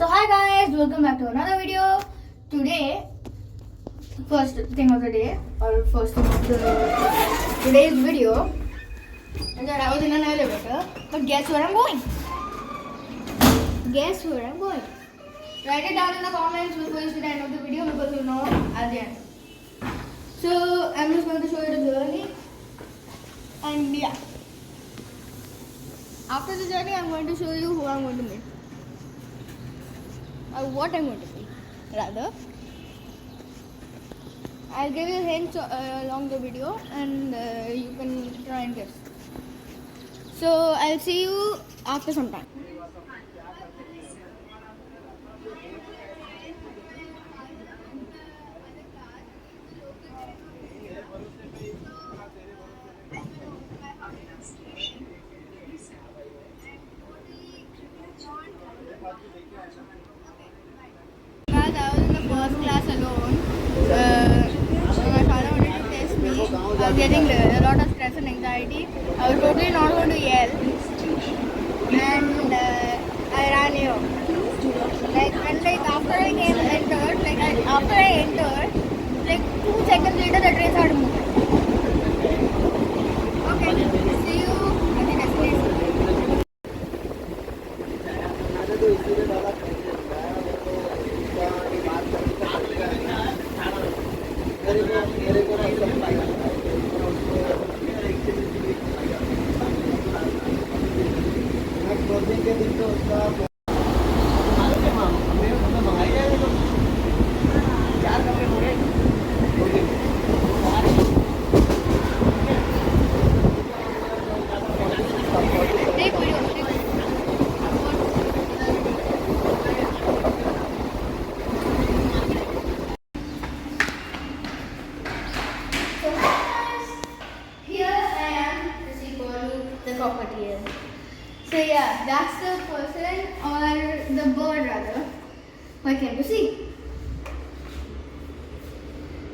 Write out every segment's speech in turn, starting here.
So hi guys, welcome back to another video. Today, first thing of the day, or first thing of today's video, is that I was in an elevator, but guess where I'm going? Guess where I'm going? Write it down in the comments before you see the end of the video because you'll know at the end. So I'm just going to show you the journey, and yeah. After the journey, I'm going to show you who I'm going to meet. Or what I'm going to meet, rather. I'll give you hints along the video and you can try and guess. So I'll see you after some time. Guys, I was in the first class alone. My father wanted to test me. I was getting a lot of stress and anxiety. I was totally not going to yell. And I ran here. After I entered, 2 seconds later the train started moving. Okay, see you at the destination. The cockatiel. So yeah, that's the person or the bird rather who I came to see.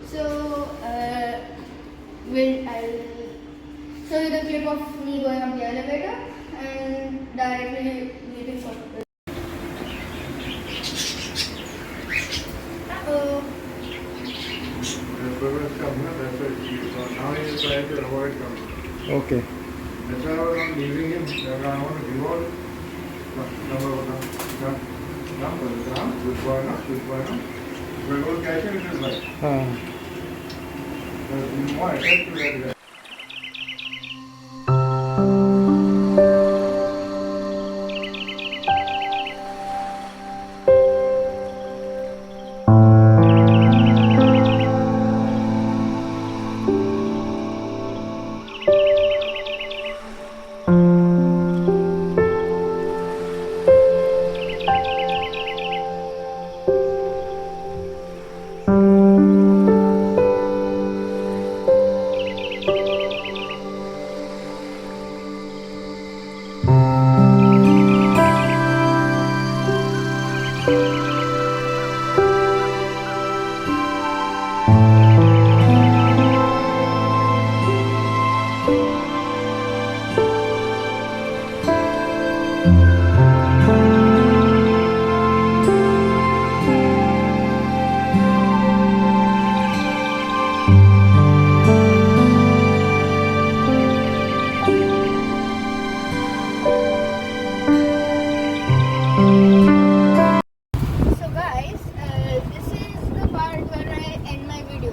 So I'll show you the clip of me going up the elevator and directly meeting cockatiel. Okay. That's why I was not leaving him. I want to reward. Good boy, no? We're going to catch him in his life. There's more attached to that guy.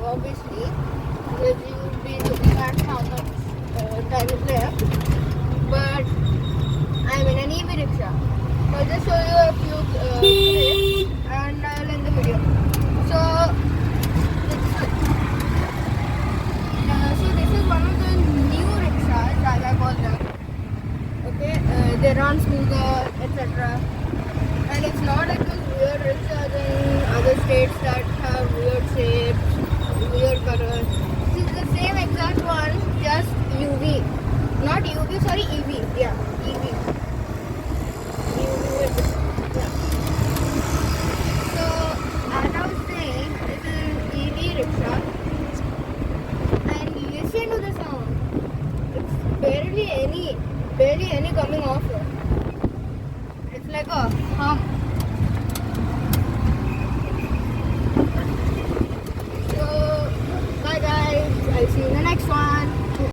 Obviously, because you would be looking at how much time is left. But I'm in an EV rickshaw. So I'll just show you a few clips and I'll end the video. So this is one of the new rickshaws, as I call them. Okay, they run smoother, etc. And it's not like those weird rickshaws in other states that have weird shapes, weird colors. This is the same exact one, just UV. Not UV, sorry, EV. Yeah, EV. Yeah. So, as I was saying, this is EV rickshaw. And listen to the sound. It's barely any coming off here. It's like a hum. I'll see you in the next one.